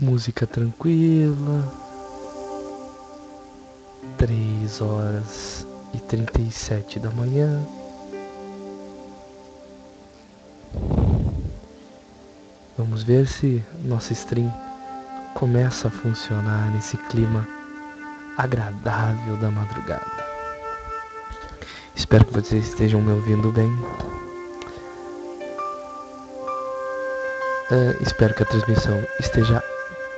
Música tranquila. 3h37 da manhã. Vamos ver se nossa stream começa a funcionar nesse clima agradável da madrugada. Espero que vocês estejam me ouvindo bem. Espero que a transmissão esteja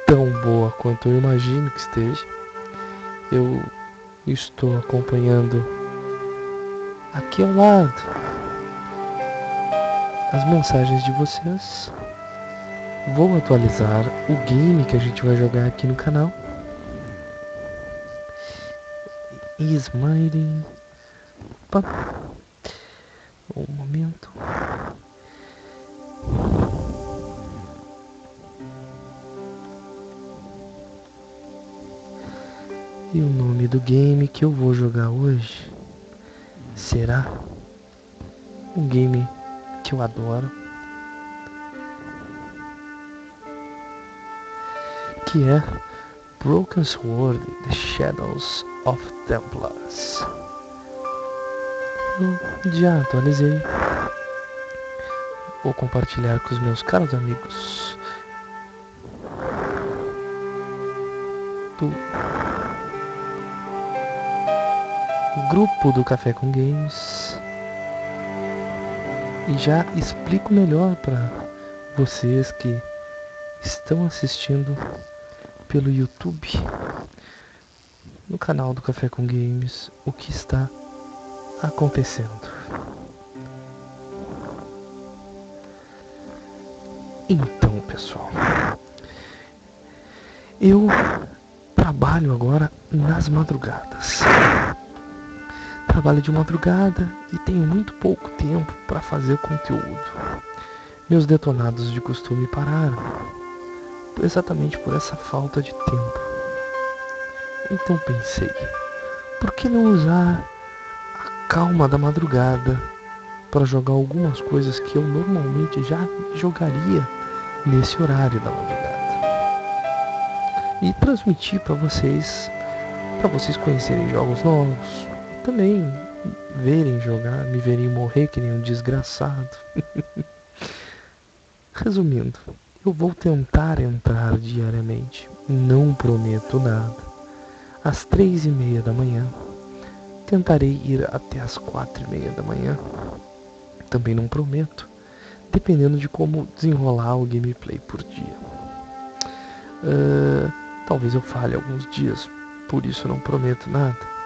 tão boa quanto eu imagino que esteja. Eu estou acompanhando aqui ao lado as mensagens de vocês. Vou atualizar o game que a gente vai jogar aqui no canal. Smailin. Um momento. E o nome do game que eu vou jogar hoje será um game que eu adoro, que é Broken Sword: The Shadows of Templars. Eu já atualizei. Vou compartilhar com os meus caros amigos do grupo do Café com Games e já explico melhor para vocês que estão assistindo pelo YouTube, no canal do Café com Games, o que está acontecendo. Então, pessoal, eu trabalho agora nas madrugadas. Trabalho de madrugada e tenho muito pouco tempo para fazer conteúdo. Meus detonados de costume pararam, exatamente por essa falta de tempo. Então pensei, por que não usar a calma da madrugada para jogar algumas coisas que eu normalmente já jogaria nesse horário da madrugada e transmitir para vocês conhecerem jogos novos, também verem jogar, me verem morrer que nem um desgraçado. Resumindo, eu vou tentar entrar diariamente, não prometo nada. Às 3h30 da manhã, tentarei ir até às 4h30 da manhã, também não prometo, dependendo de como desenrolar o gameplay por dia. Talvez eu falhe alguns dias, por isso não prometo nada.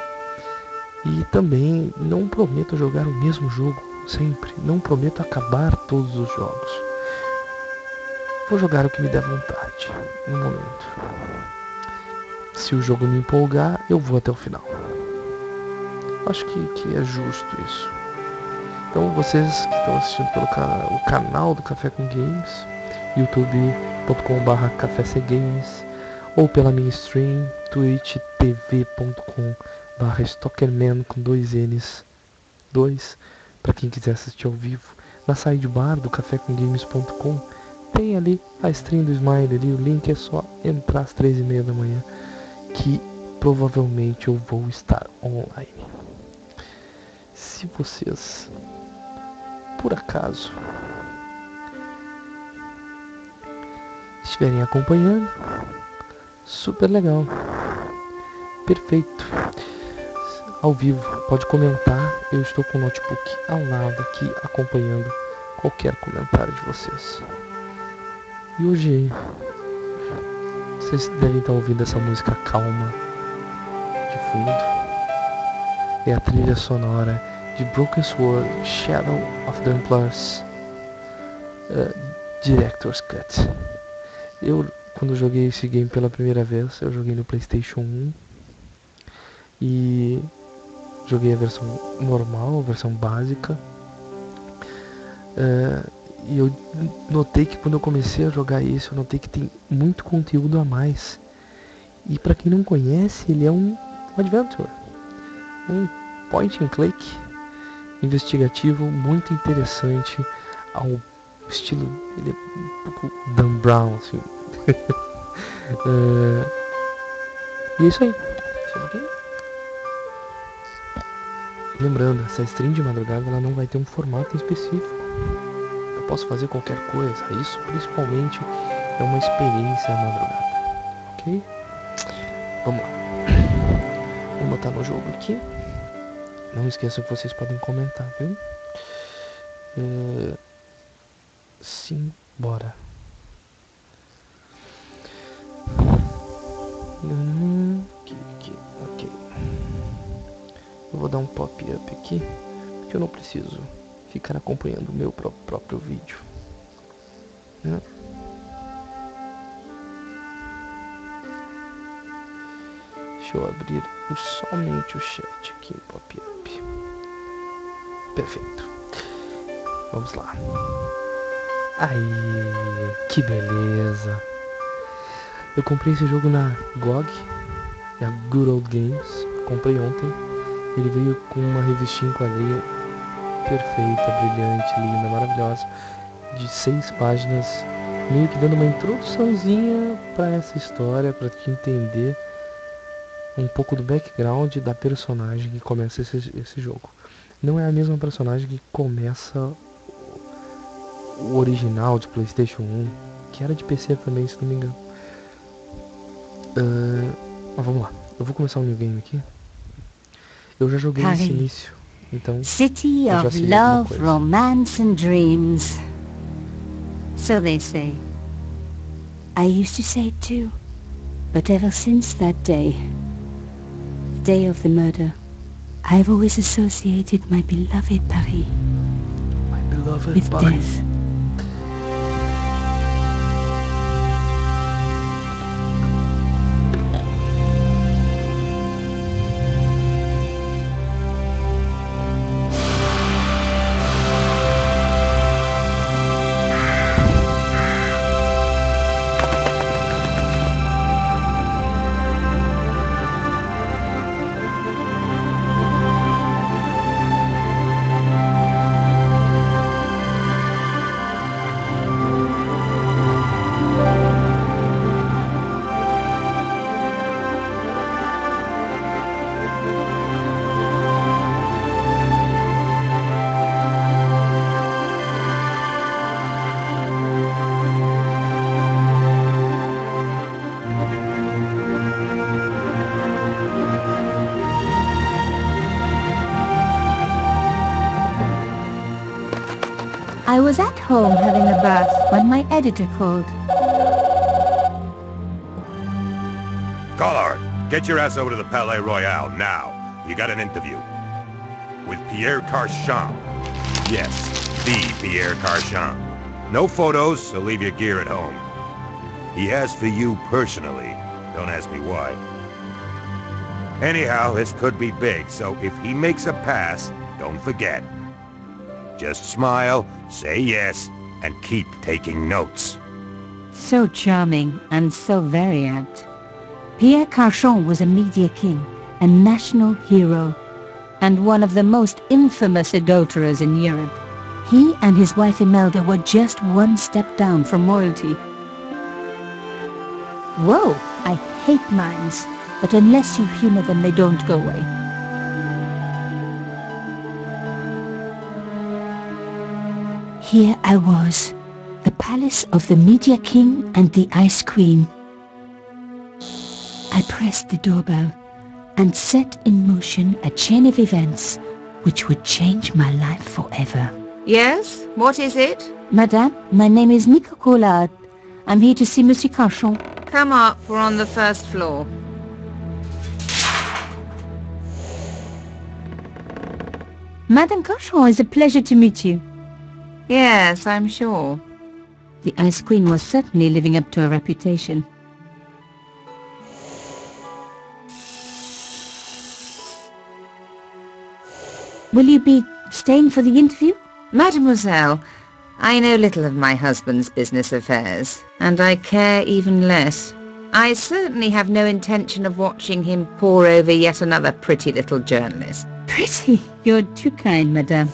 E também não prometo jogar o mesmo jogo sempre, não prometo acabar todos os jogos. Vou jogar o que me der vontade, no momento. Se o jogo me empolgar, eu vou até o final. Acho que é justo isso. Então vocês que estão assistindo pelo canal do Café com Games, youtube.com/cafecgames, ou pela minha stream, twitch.tv.com/stalkerman com 2 N's, 2, para quem quiser assistir ao vivo. Na sidebar do cafécomgames.com tem ali a stream do Smailin ali, o link é só entrar às 3h30 da manhã, que provavelmente eu vou estar online. Se vocês, por acaso, estiverem acompanhando, super legal, perfeito, ao vivo, pode comentar, eu estou com o notebook ao lado aqui, acompanhando qualquer comentário de vocês. E hoje, vocês devem estar ouvindo essa música calma de fundo, é a trilha sonora de Broken Sword: Shadow of the Templars Director's Cut. Quando joguei esse game pela primeira vez, eu joguei no PlayStation 1 e joguei a versão normal, a versão básica. E eu notei que quando eu comecei a jogar isso, eu notei que tem muito conteúdo a mais. E para quem não conhece, ele é um adventure, um point and click investigativo muito interessante ao O estilo, ele é um pouco Dan Brown, assim. E é isso aí. Lembrando, essa stream de madrugada ela não vai ter um formato específico. Eu posso fazer qualquer coisa. Isso principalmente é uma experiência madrugada. Ok? Vamos lá. Vou botar no jogo aqui. Não esqueçam que vocês podem comentar, viu? Sim, bora. Ok. Eu vou dar um pop-up aqui, porque eu não preciso ficar acompanhando o meu próprio vídeo, né? Deixa eu abrir somente o chat aqui em pop-up. Perfeito. Vamos lá. Aí, que beleza. Eu comprei esse jogo na GOG, na Good Old Games. Comprei ontem. Ele veio com uma revistinha em quadrinho perfeita, brilhante, linda, maravilhosa, de 6 páginas, meio que dando uma introduçãozinha para essa história, para te entender um pouco do background da personagem que começa esse jogo. Não é a mesma personagem que começa o original de PlayStation 1, que era de PC também, se não me engano. Mas vamos lá, eu vou começar um new game aqui. Eu já joguei esse início, então City eu já of sei alguma love, coisa. romance and dreams. So they say. I used to say it too. But ever since that day, the day of the murder, I've always associated my beloved Paris with death. I was at home having a bath when my editor called. Collard, get your ass over to the Palais Royal now. You got an interview. With Pierre Carchon. Yes, the Pierre Carchon. No photos, so leave your gear at home. He asked for you personally. Don't ask me why. Anyhow, this could be big, so if he makes a pass, don't forget. Just smile, say yes, and keep taking notes. So charming and so very apt. Pierre Carchon was a media king, a national hero, and one of the most infamous adulterers in Europe. He and his wife Imelda were just one step down from royalty. Whoa, I hate mines, but unless you humor them, they don't go away. Here I was, the palace of the Media King and the Ice Queen. I pressed the doorbell and set in motion a chain of events which would change my life forever. Yes? What is it? Madame, my name is Nico Collard. I'm here to see Monsieur Carchon. Come up, we're on the first floor. Madame Carchon, it's a pleasure to meet you. Yes, I'm sure. The Ice Queen was certainly living up to her reputation. Will you be staying for the interview? Mademoiselle, I know little of my husband's business affairs, and I care even less. I certainly have no intention of watching him pore over yet another pretty little journalist. Pretty? You're too kind, madame.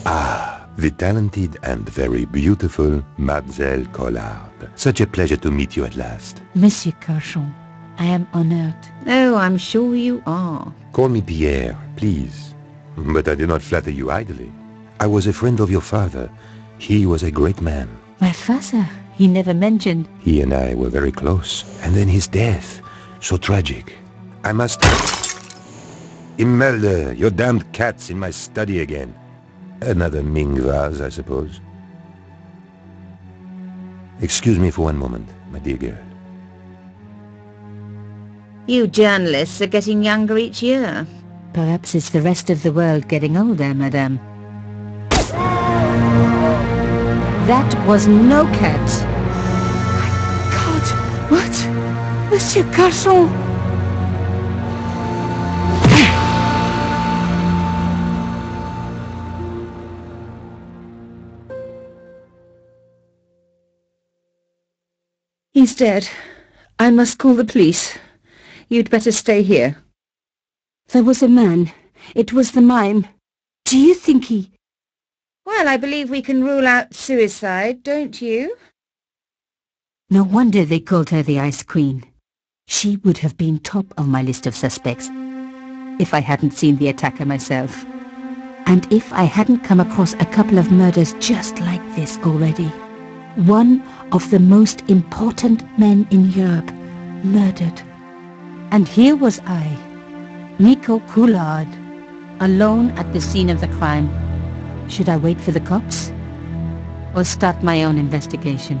Ah, the talented and very beautiful Mademoiselle Collard. Such a pleasure to meet you at last. Monsieur Carchon, I am honored. Oh, I'm sure you are. Call me Pierre, please. But I do not flatter you idly. I was a friend of your father. He was a great man. My father, he never mentioned. He and I were very close. And then his death. So tragic. I must... Imelda, your damned cat's in my study again. Another Ming vase, I suppose. Excuse me for one moment, my dear girl. You journalists are getting younger each year. Perhaps it's the rest of the world getting older, madame. That was no cat. God, what? Monsieur Carchon! He's dead. I must call the police. You'd better stay here. There was a man. It was the mime. Do you think he... Well, I believe we can rule out suicide, don't you? No wonder they called her the Ice Queen. She would have been top of my list of suspects if I hadn't seen the attacker myself. And if I hadn't come across a couple of murders just like this already. One of the most important men in Europe murdered. And here was I, Nico Coulard, alone at the scene of the crime. Should I wait for the cops? Or start my own investigation?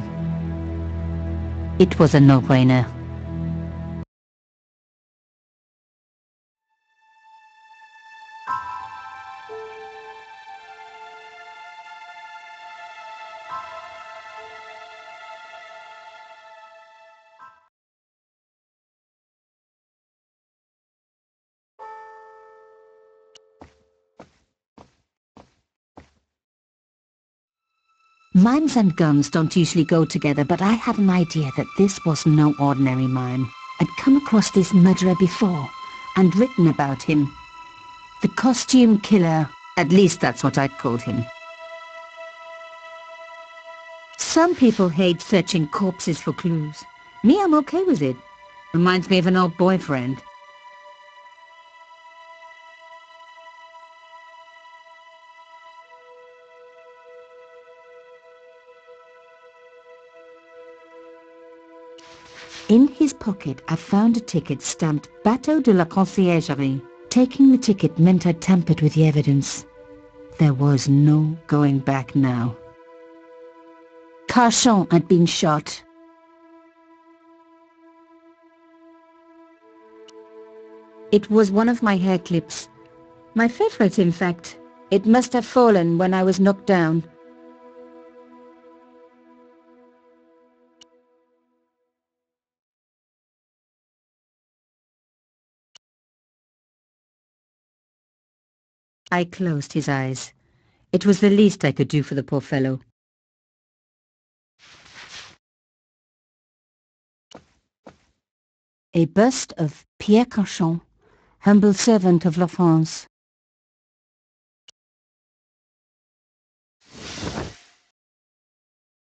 It was a no-brainer. Mimes and guns don't usually go together, but I had an idea that this was no ordinary mime. I'd come across this murderer before, and written about him. The costume killer, at least that's what I'd called him. Some people hate searching corpses for clues. Me, I'm okay with it. Reminds me of an old boyfriend. In his pocket, I found a ticket stamped Bateau de la Conciergerie. Taking the ticket meant I tampered with the evidence. There was no going back now. Carchon had been shot. It was one of my hair clips. My favorite, in fact. It must have fallen when I was knocked down. I closed his eyes. It was the least I could do for the poor fellow. A bust of Pierre Carchon, humble servant of La France.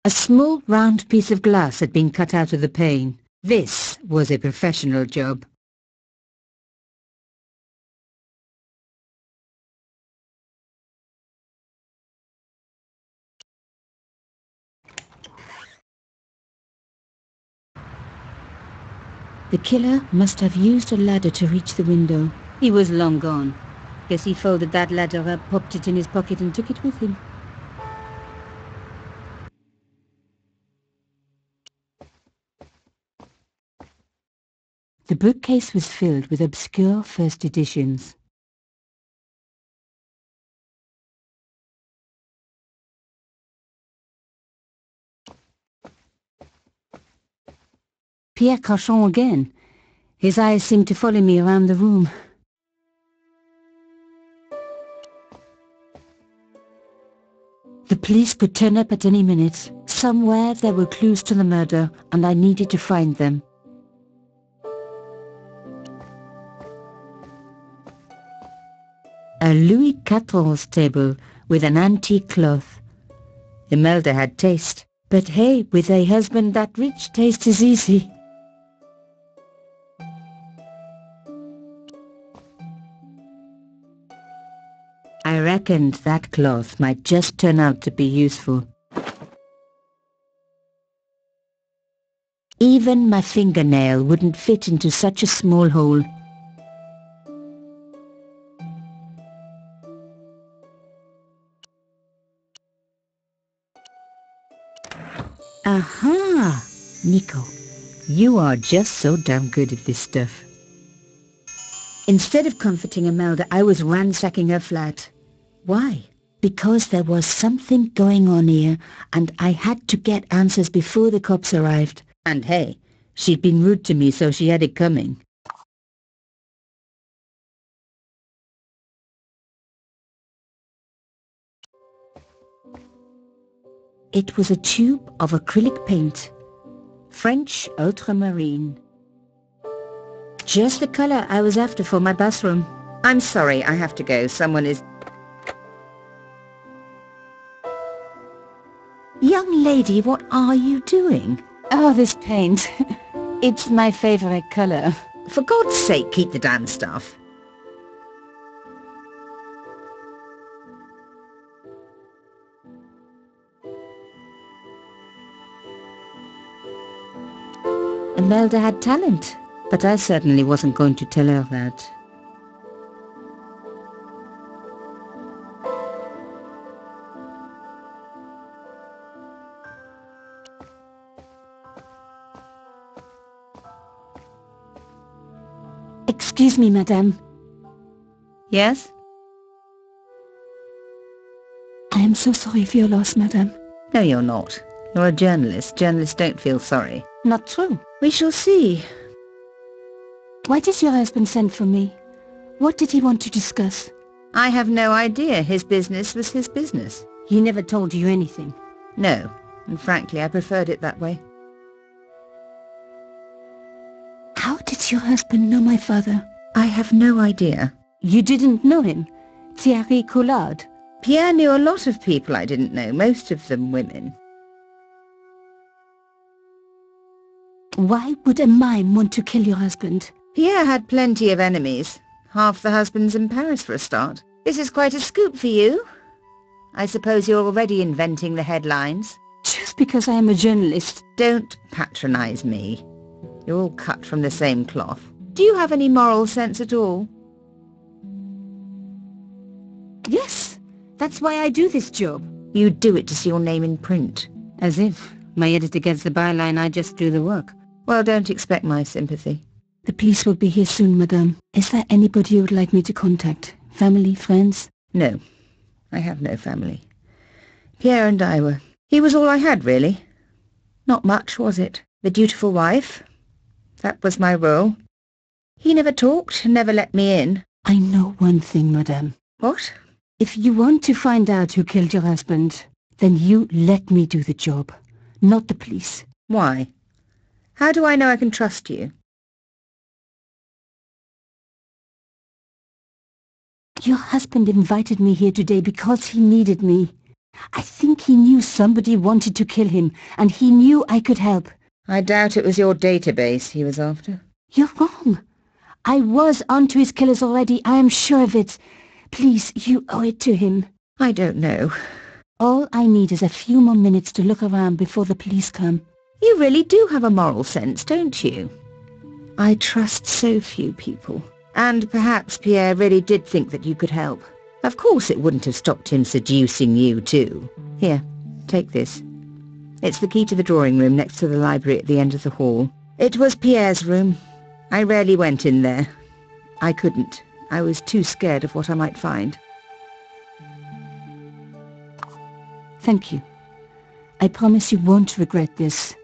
A small round piece of glass had been cut out of the pane. This was a professional job. The killer must have used a ladder to reach the window. He was long gone. Guess he folded that ladder up, popped it in his pocket and took it with him. The bookcase was filled with obscure first editions. Pierre Carchon again. His eyes seemed to follow me around the room. The police could turn up at any minute. Somewhere there were clues to the murder, and I needed to find them. A Louis XIV table with an antique cloth. Imelda had taste, but hey, with a husband that rich, taste is easy. I reckoned that cloth might just turn out to be useful. Even my fingernail wouldn't fit into such a small hole. Aha! Nico, you are just so damn good at this stuff. Instead of comforting Imelda, I was ransacking her flat. Why? Because there was something going on here, and I had to get answers before the cops arrived. And hey, she'd been rude to me, so she had it coming. It was a tube of acrylic paint. French ultramarine. Just the color I was after for my bathroom. I'm sorry, I have to go. Someone is... Young lady, what are you doing? Oh, this paint. It's my favorite color. For God's sake, keep the damn stuff. Imelda had talent, but I certainly wasn't going to tell her that. Excuse me, madame. Yes? I am so sorry for your loss, madame. No, you're not. You're a journalist. Journalists don't feel sorry. Not true. We shall see. Why did your husband send for me? What did he want to discuss? I have no idea. His business was his business. He never told you anything. No, and frankly, I preferred it that way. How did your husband know my father? I have no idea. You didn't know him? Thierry Collard? Pierre knew a lot of people I didn't know, most of them women. Why would a mime want to kill your husband? Pierre had plenty of enemies. Half the husbands in Paris for a start. This is quite a scoop for you. I suppose you're already inventing the headlines. Just because I am a journalist. Don't patronize me. You're all cut from the same cloth. Do you have any moral sense at all? Yes, that's why I do this job. You do it to see your name in print. As if my editor gets the byline, I just do the work. Well, don't expect my sympathy. The police will be here soon, madame. Is there anybody you would like me to contact? Family, friends? No, I have no family. Pierre and I were... He was all I had, really. Not much, was it? The dutiful wife. That was my role. He never talked, never let me in. I know one thing, madame. What? If you want to find out who killed your husband, then you let me do the job, not the police. Why? How do I know I can trust you? Your husband invited me here today because he needed me. I think he knew somebody wanted to kill him, and he knew I could help. I doubt it was your database he was after. You're wrong. I was onto his killers already, I am sure of it. Please, you owe it to him. I don't know. All I need is a few more minutes to look around before the police come. You really do have a moral sense, don't you? I trust so few people. And perhaps Pierre really did think that you could help. Of course it wouldn't have stopped him seducing you too. Here, take this. It's the key to the drawing room next to the library at the end of the hall. It was Pierre's room. I rarely went in there. I couldn't. I was too scared of what I might find. Thank you. I promise you won't regret this.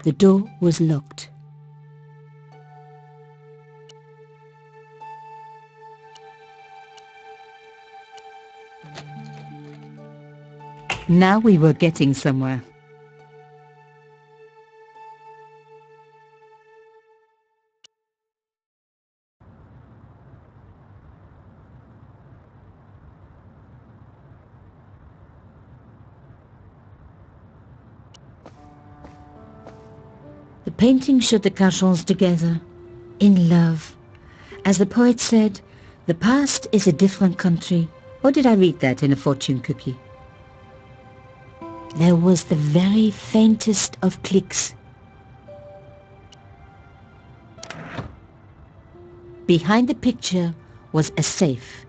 The door was locked. Now we were getting somewhere. The painting showed the Cachons together, in love. As the poet said, the past is a different country. Or did I read that in a fortune cookie? There was the very faintest of clicks. Behind the picture was a safe.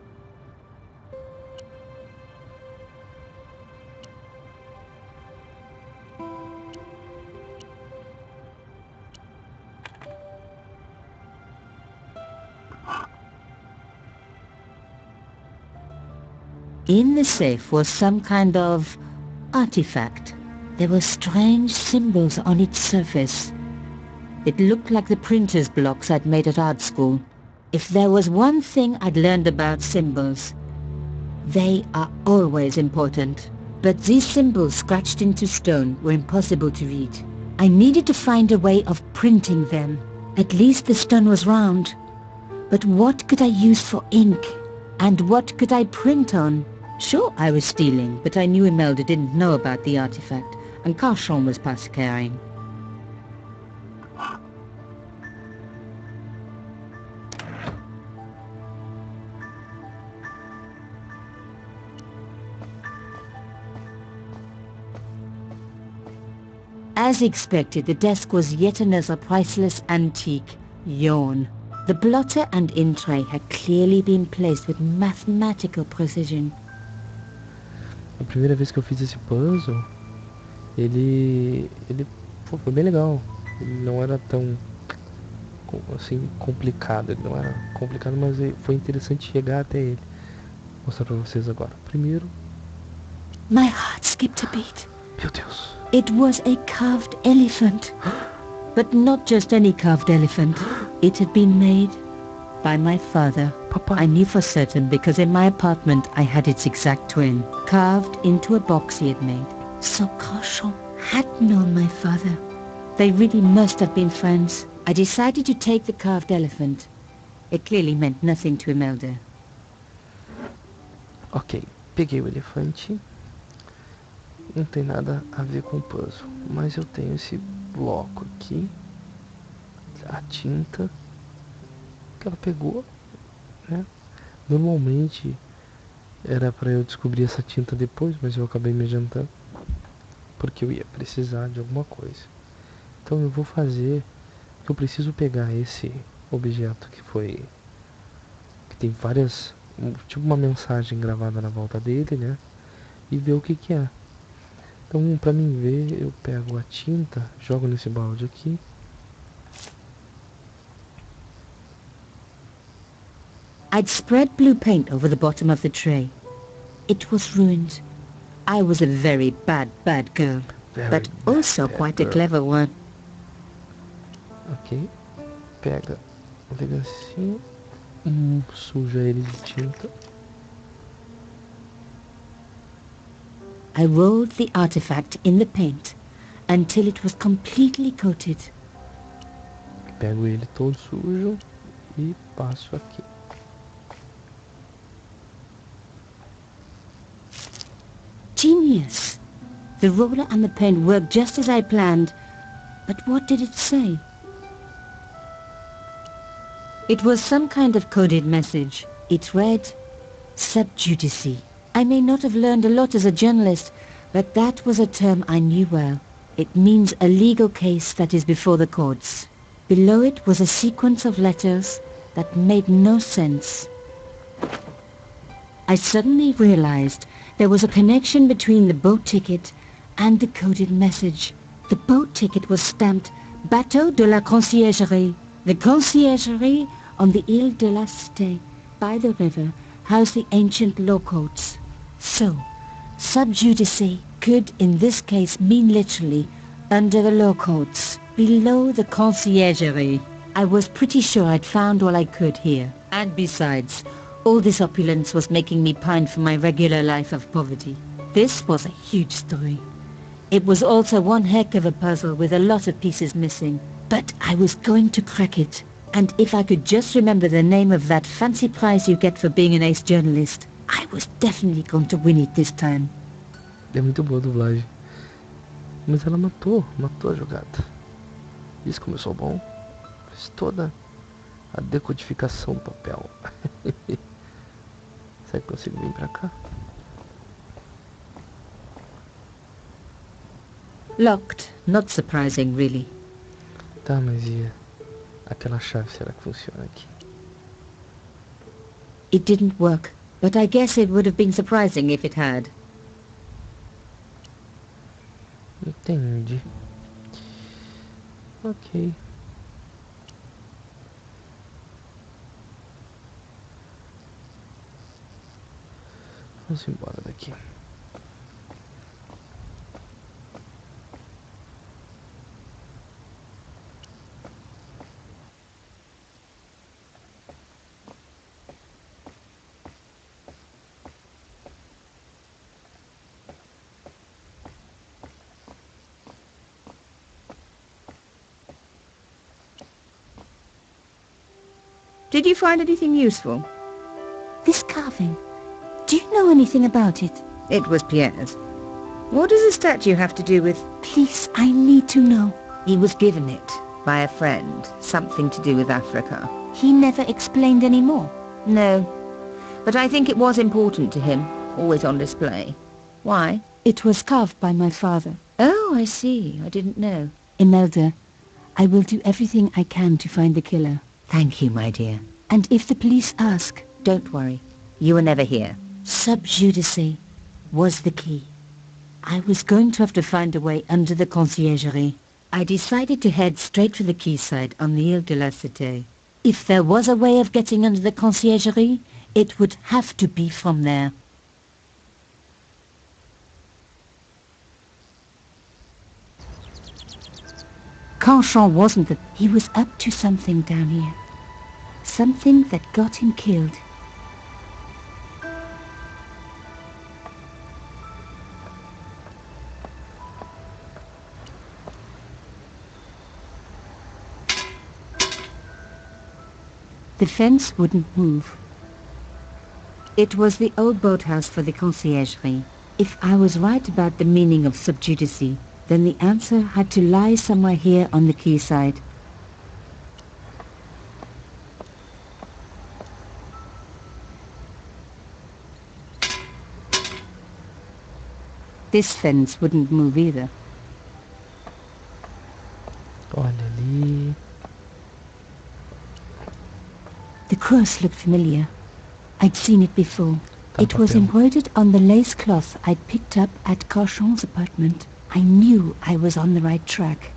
In the safe was some kind of artifact. There were strange symbols on its surface. It looked like the printer's blocks I'd made at art school. If there was one thing I'd learned about symbols, they are always important. But these symbols scratched into stone were impossible to read. I needed to find a way of printing them. At least the stone was round. But what could I use for ink? And what could I print on? Sure, I was stealing, but I knew Imelda didn't know about the artifact, and Cachon was past caring. As expected, the desk was yet another priceless antique. Yawn. The blotter and ink tray had clearly been placed with mathematical precision. A primeira vez que eu fiz esse puzzle, ele foi bem legal. Ele não era tão assim complicado. Ele não era complicado, mas foi interessante chegar até ele. Vou mostrar pra vocês agora. Primeiro. My heart skipped a beat. Meu Deus. It was a carved elephant. But not just any carved elephant. It had been made by my father. Papa. I knew for certain because in my apartment I had its exact twin, carved into a box he had made. So Cachon had known my father. They really must have been friends. I decided to take the carved elephant. It clearly meant nothing to Imelda. Ok, peguei o elefante. Não tem nada a ver com o puzzle, mas eu tenho esse bloco aqui, a tinta que ela pegou, né? Normalmente era para eu descobrir essa tinta depois, mas eu acabei me adiantando porque eu ia precisar de alguma coisa. Então eu vou fazer, eu preciso pegar esse objeto que tem várias, tipo uma mensagem gravada na volta dele, né? E ver o que que é. Então, pra mim ver, eu pego a tinta, jogo nesse balde aqui. I'd spread blue paint over the bottom of the tray. It was ruined. I was a very bad girl, but also quite a clever one. Ok. Pega o pedacinho, suja ele de tinta. I rolled the artifact in the paint until it was completely coated. Pego ele todo sujo e passo aqui. Genius! The roller and the pen worked just as I planned. But what did it say? It was some kind of coded message. It read, sub judice. I may not have learned a lot as a journalist, but that was a term I knew well. It means a legal case that is before the courts. Below it was a sequence of letters that made no sense. I suddenly realized there was a connection between the boat ticket and the coded message. The boat ticket was stamped Bateau de la Conciergerie. The conciergerie on the Ile de la Cité by the river housed the ancient law courts. So, sub judice could in this case mean literally Under the law courts, below the conciergerie. I was pretty sure I'd found all I could here. And besides, all this opulence was making me pine for my regular life of poverty. This was a huge story. It was also one heck of a puzzle with a lot of pieces missing. But I was going to crack it. And if I could just remember the name of that fancy prize you get for being an ace journalist, I was definitely going to win it this time. É muito boa a dublagem. Mas ela matou a jogada. Isso começou bom. Fez toda a decodificação do papel. Será que consigo vir pra cá? Locked. Not surprising, really. Tá, mas e aquela chave, será que funciona aqui? It didn't work, but I guess it would have been surprising if it had. Entendi. Ok. Vamos embora daqui. Did you find anything useful? This carving. Do you know anything about it? It was Pierre's. What does the statue have to do with... Please, I need to know. He was given it by a friend. Something to do with Africa. He never explained any more. No. But I think it was important to him. Always on display. Why? It was carved by my father. Oh, I see. I didn't know. Imelda, I will do everything I can to find the killer. Thank you, my dear. And if the police ask... Don't worry. You were never here. Sub judice was the key. I was going to have to find a way under the conciergerie. I decided to head straight for the quayside on the Ile de la Cité. If there was a way of getting under the conciergerie, it would have to be from there. Carchon wasn't the... He was up to something down here. Something that got him killed. The fence wouldn't move. It was the old boathouse for the conciergerie. If I was right about the meaning of sub judice, then the answer had to lie somewhere here on the quayside. This fence wouldn't move either. Olha ali. The cross looked familiar. I'd seen it before. Tá It was papel. embroidered on the lace cloth I'd picked up at Carchon's apartment. I knew I was on the right track.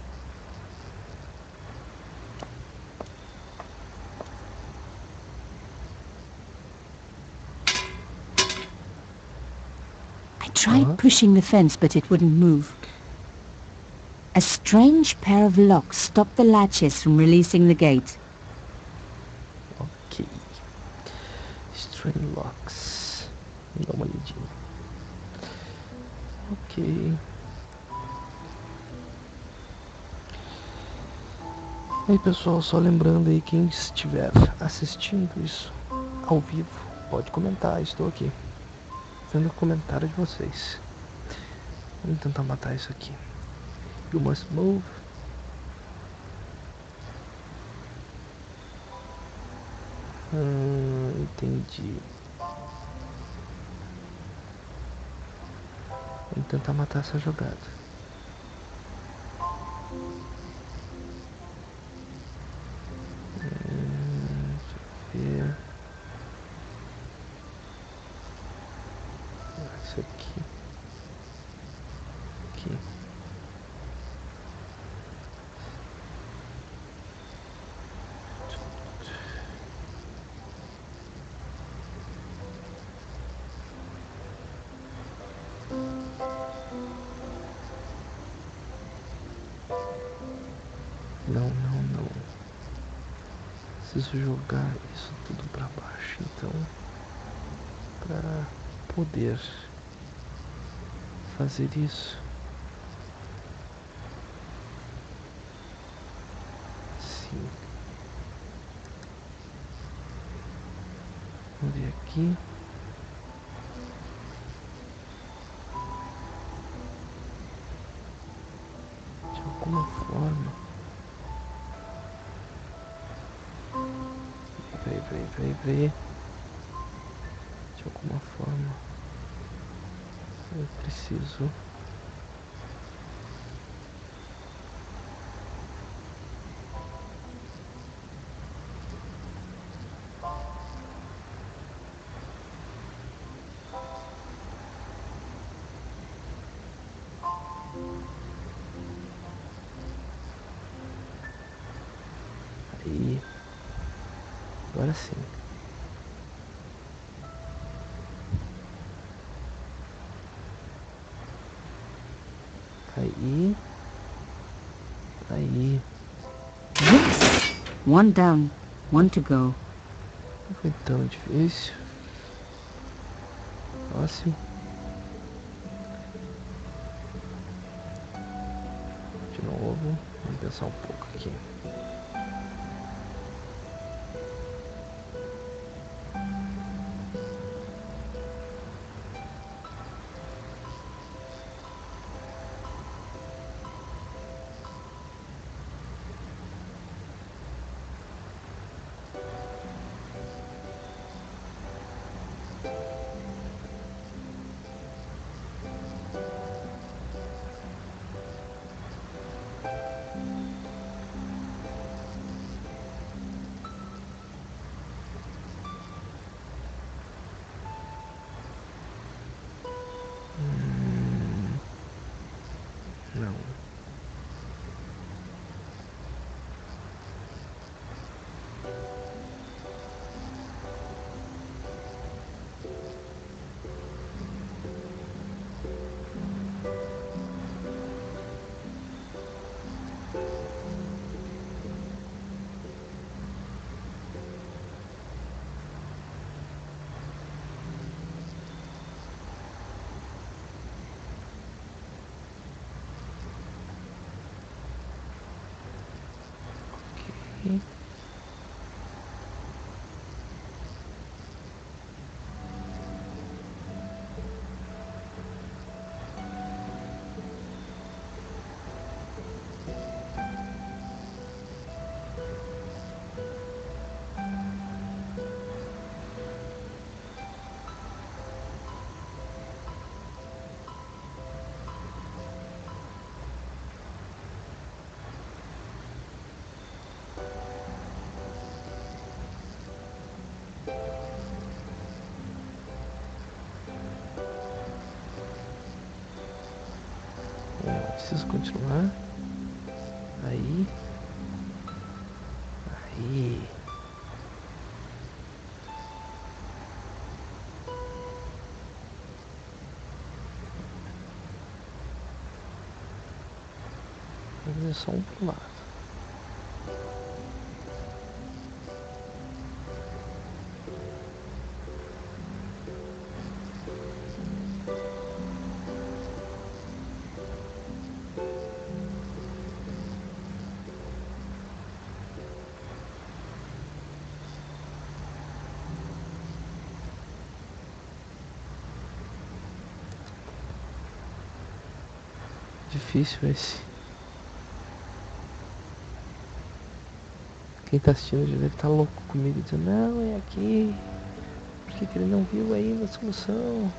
I tried pushing the fence, but it wouldn't move. A strange pair of locks stopped the latches from releasing the gate. Ok. Strain locks. Vamos dar uma olhadinha. Ok. Aí pessoal, só lembrando aí, quem estiver assistindo isso ao vivo, pode comentar, estou aqui vendo o comentário de vocês. Vamos tentar matar isso aqui. You must move. Entendi. Vamos tentar matar essa jogada. Deixa eu ver. Isso aqui. Aqui. preciso jogar isso tudo pra baixo, então, pra poder fazer isso. Assim. Vamos ver aqui. De alguma forma. Peraí. De alguma forma. Eu preciso. Aí. Agora sim. Aí. Yes! One down, one to go. Não foi tão difícil. Próximo. De novo. Vamos pensar um pouco aqui. Não. Ok. Preciso continuar. Aí. Vou fazer só um pro lado. Difícil esse. Quem tá assistindo já deve estar louco comigo, dizendo, não, é aqui. Por que ele não viu ainda a solução?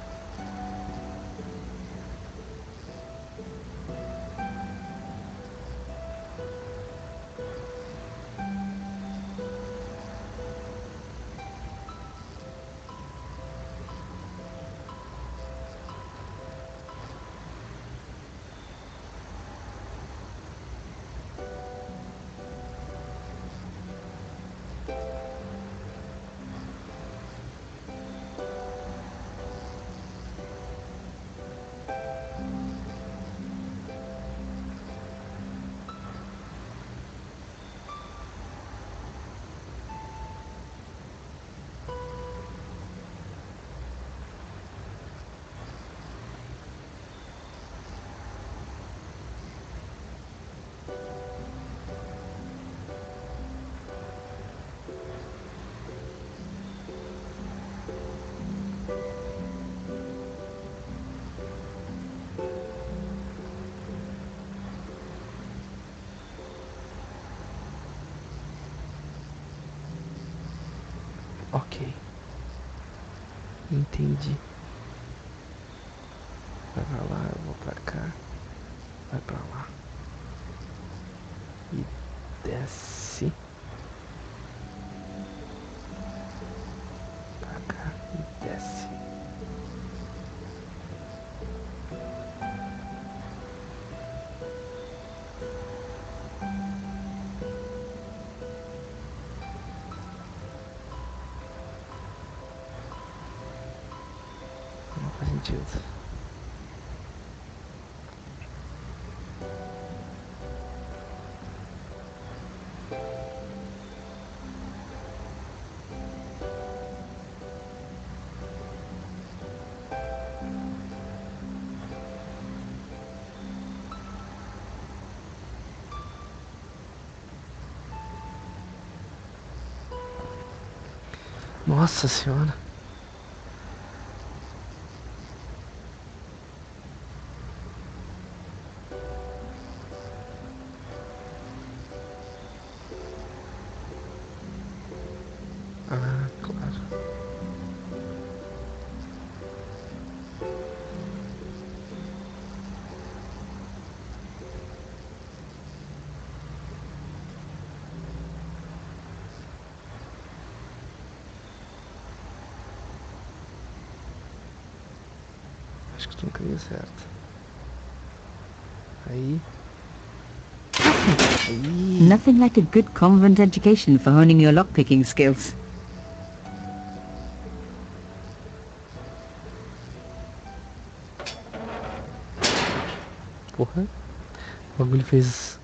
entendi. Vai pra lá, eu vou pra cá. Vai pra lá. E desce. Pra cá e desce. Não faz sentido. Nossa senhora. Ah, claro. Acho que tu não caminho certo. Aí. Aí. Nothing like a good convent education for honing your lockpicking skills. Porra. O bagulho fez.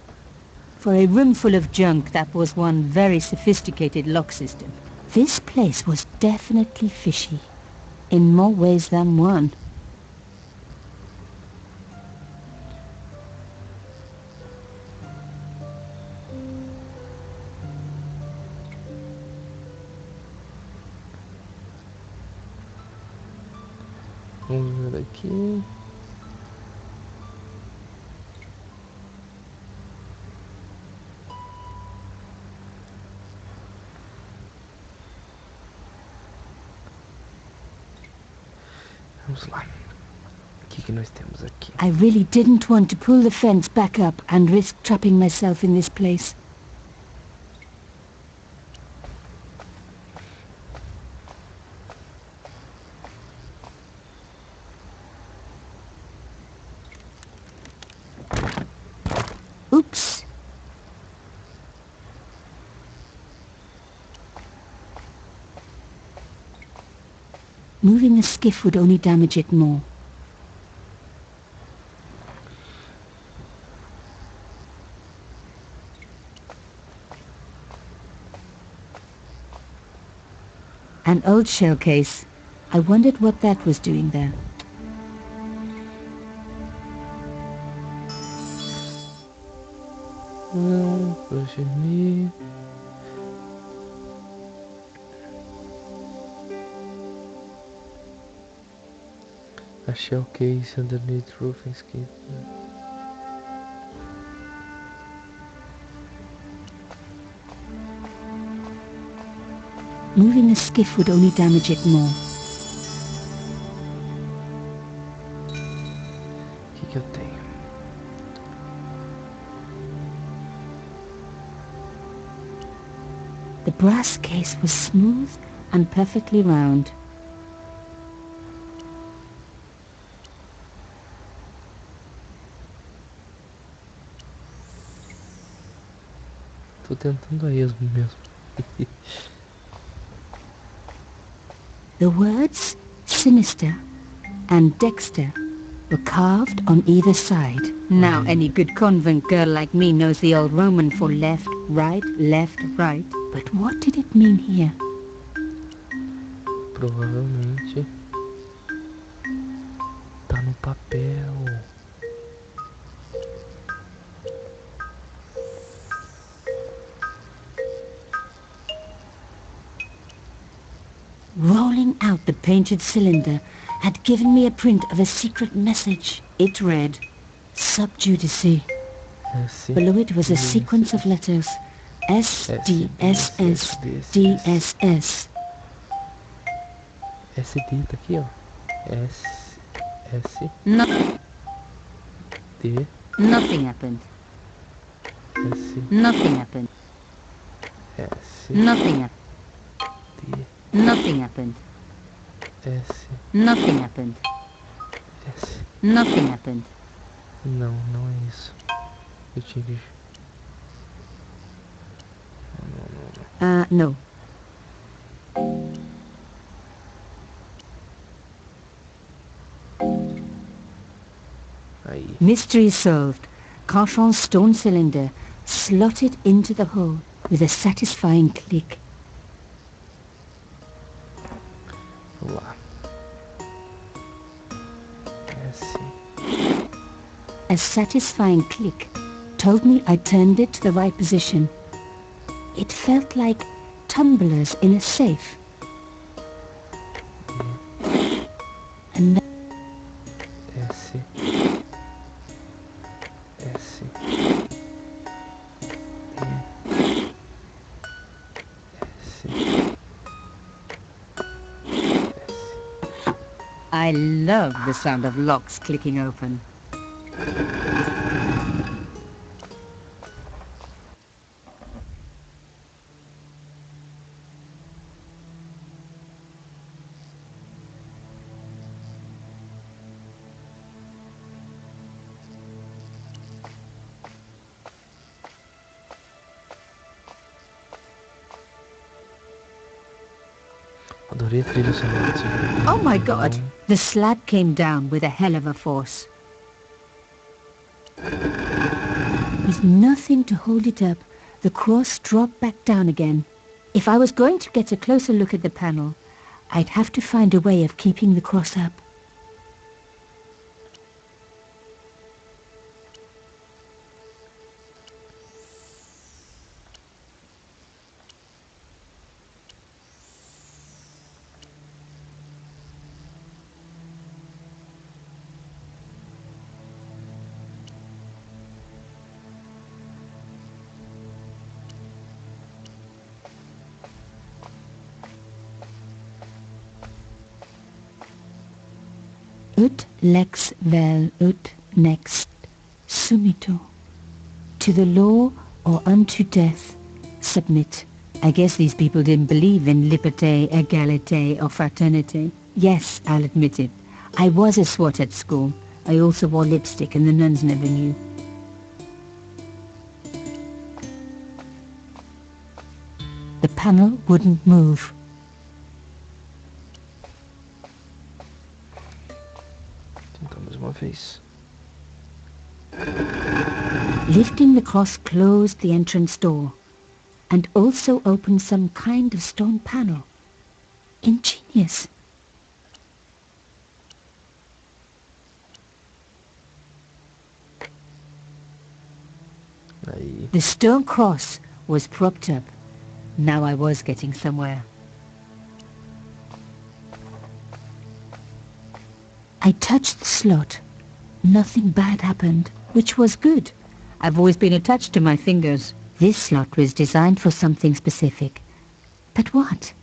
For a room full of junk, that was one very sophisticated lock system. This place was definitely fishy, in more ways than one. Vamos ver daqui. Vamos lá. O que nós temos aqui? I really didn't want to pull the fence back up and risk trapping myself in this place. Oops. Moving the skiff would only damage it more. An old shell case. I wondered what that was doing there. Push me. A shell case underneath roofing skid. Moving the skiff would only damage it more. O que eu tenho? The brass case was smooth and perfectly round. Tô tentando a esmo mesmo. The words Sinister and Dexter were carved on either side. Now any good convent girl like me knows the old Roman for left, right. But what did it mean here? Provavelmente tá no papel. Rolling out the painted cylinder had given me a print of a secret message. It read, Sub Judice. Below it was a sequence of letters, S, D, S, S, D, S, S. SD tá aqui, ó. S, No, D, nothing happened. S, Nothing happened. S, Nothing happened. D, Nothing happened. S, Nothing happened. S. Nothing happened. Não, não é isso. Eu tinha que... No. Aí. Mystery solved. Carchon's stone cylinder slotted into the hole with a satisfying click. Vamos lá. S. A satisfying click told me I turned it to the right position. It felt like tumblers in a safe. And S. S. I love the sound of locks clicking open. Adorei a trilha sonora desse jogo. Oh my god! The slab came down with a hell of a force. With nothing to hold it up, the cross dropped back down again. If I was going to get a closer look at the panel, I'd have to find a way of keeping the cross up. Ut lex vel ut next sumito. To the law or unto death submit. I guess these people didn't believe in liberté, égalité or fraternité. Yes, I'll admit it. I was a swot at school. I also wore lipstick and the nuns never knew. The panel wouldn't move. Tentamos uma vez. Lifting the cross closed the entrance door and also opened some kind of stone panel. Ingenious. Aí. The stone cross was propped up. Now I was getting somewhere. I touched the slot. Nothing bad happened, which was good. I've always been attached to my fingers. This slot was designed for something specific. But what?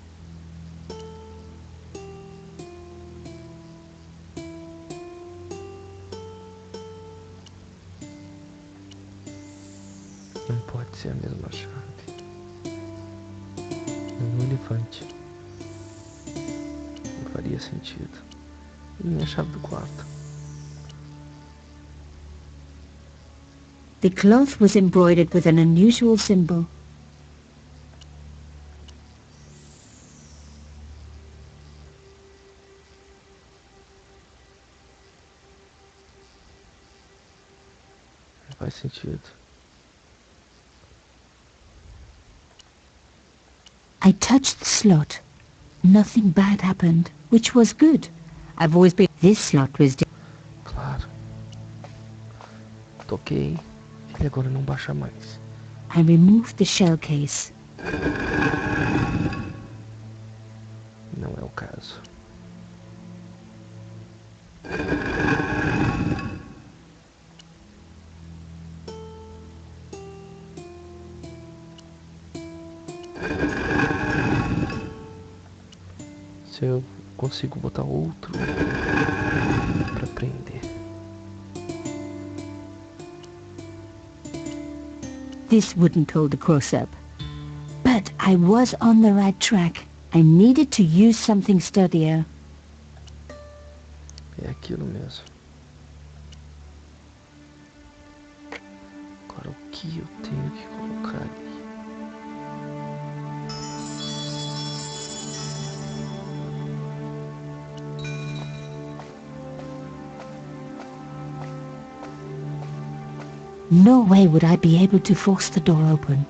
Não pode ser a mesma chave. Um elefante. Não faria sentido. E minha chave do quarto. The cloth was embroidered with an unusual symbol. Não faz sentido. I touched the slot. Nothing bad happened, which was good. I've always been... This slot was... Claro. Toquei. Ele agora não baixa mais. I removed the shell case. Não é o caso. Se eu consigo botar outro pra prender. This wouldn't hold the cross up. But I was on the right track. I needed to use something sturdier. É aquilo mesmo. Agora o que eu tenho que colocar ali? No way would I be able to force the door open.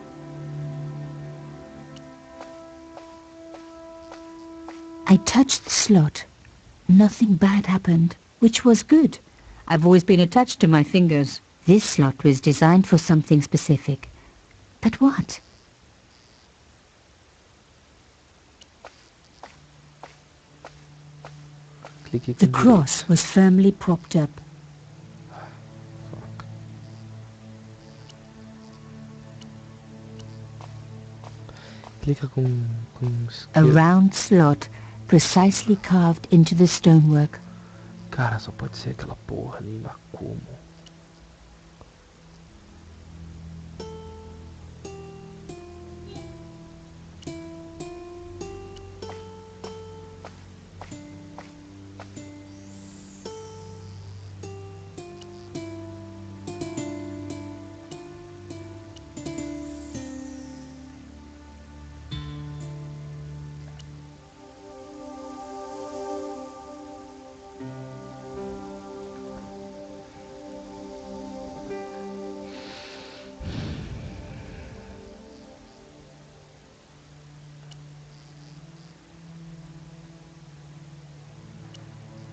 I touched the slot. Nothing bad happened, which was good. I've always been attached to my fingers. This slot was designed for something specific. But what? Clique The com cross direita. was firmly propped up. Clica com A esquerda. round slot precisely carved into the stonework. Cara, só pode ser aquela porra ali, mas como?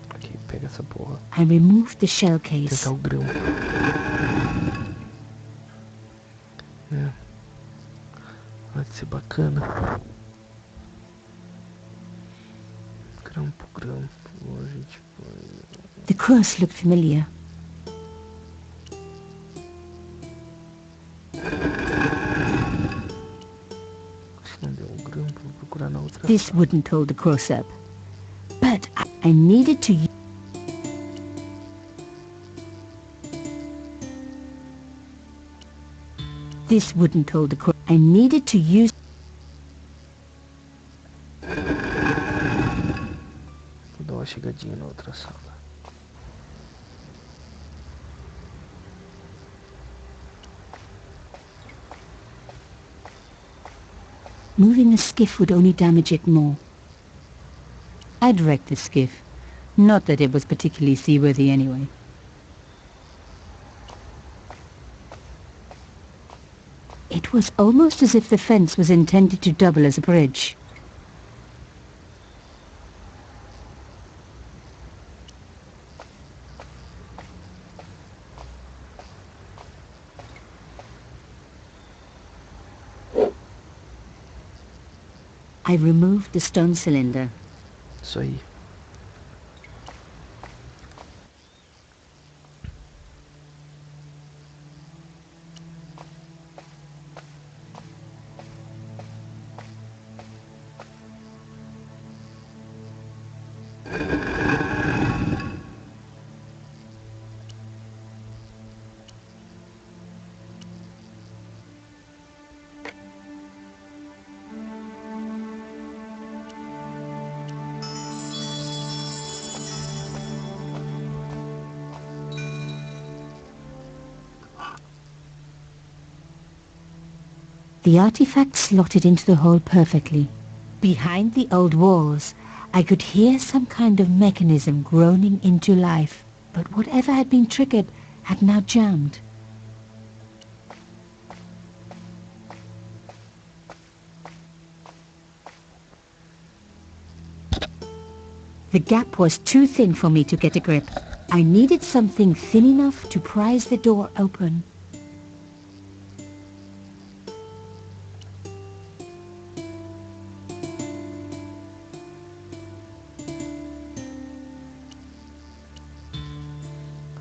Aqui, pega essa porra. I removed the shell case. Tentar o grão. É. Vai ser bacana. Grampo, grampo. A gente vai... The cross looked familiar. Acho que não deu o grampo. Vou procurar na outra. This wouldn't hold the cross up. But I needed to use... This wouldn't hold the cross. I needed to use... Vou dar uma chegadinha na outra sala. Moving the skiff would only damage it more. I'd wrecked the skiff. Not that it was particularly seaworthy anyway. It was almost as if the fence was intended to double as a bridge. I removed the stone cylinder. Isso aí. The artifact slotted into the hole perfectly. Behind the old walls, I could hear some kind of mechanism groaning into life, but whatever had been triggered had now jammed. The gap was too thin for me to get a grip. I needed something thin enough to prise the door open.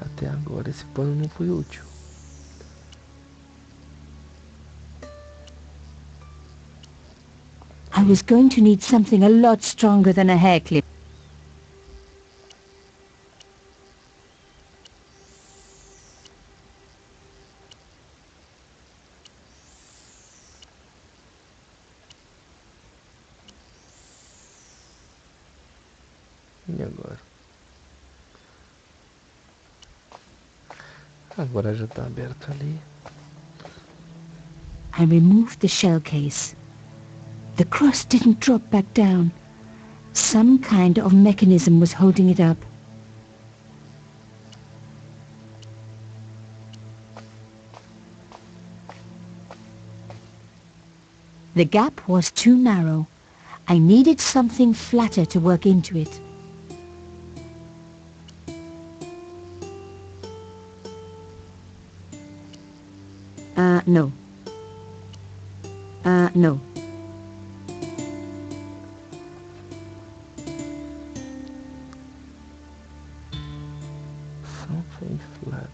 Até agora esse pano não foi útil. I was going to need something a lot stronger than a hair clip. E agora? Agora já tá aberto ali. I removed the shell case. The cross didn't drop back down. Some kind of mechanism was holding it up. The gap was too narrow. I needed something flatter to work into it. No. No. Something flatter.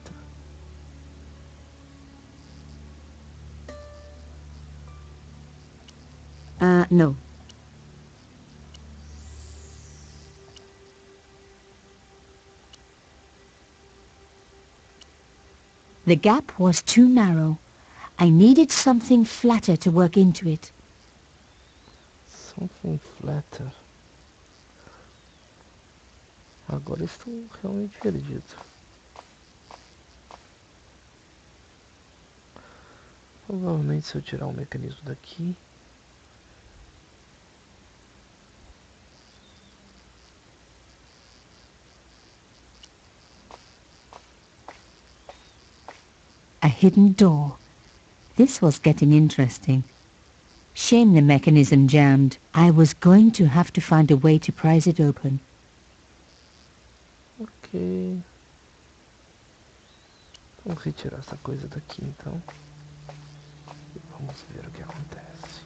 No. The gap was too narrow. I needed something flatter to work into it. Something flatter. Agora estou realmente perdido. Provavelmente se eu tirar o mecanismo daqui... A hidden door. This was getting interesting. Shame the mechanism jammed. I was going to have to find a way to prise it open. Ok. Vamos retirar essa coisa daqui então. E vamos ver o que acontece.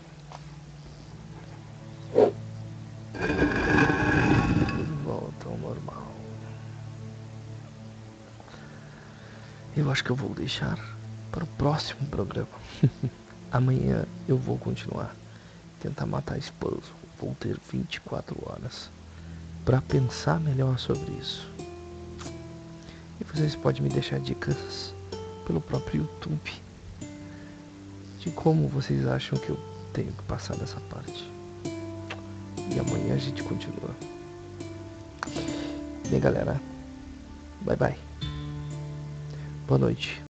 Tudo volta ao normal. Eu acho que eu vou deixar para o próximo programa. Amanhã eu vou continuar. Tentar matar esse puzzle. Vou ter 24 horas para pensar melhor sobre isso. E vocês podem me deixar dicas pelo próprio YouTube de como vocês acham que eu tenho que passar dessa parte. E amanhã a gente continua. Bem, galera, bye bye. Boa noite.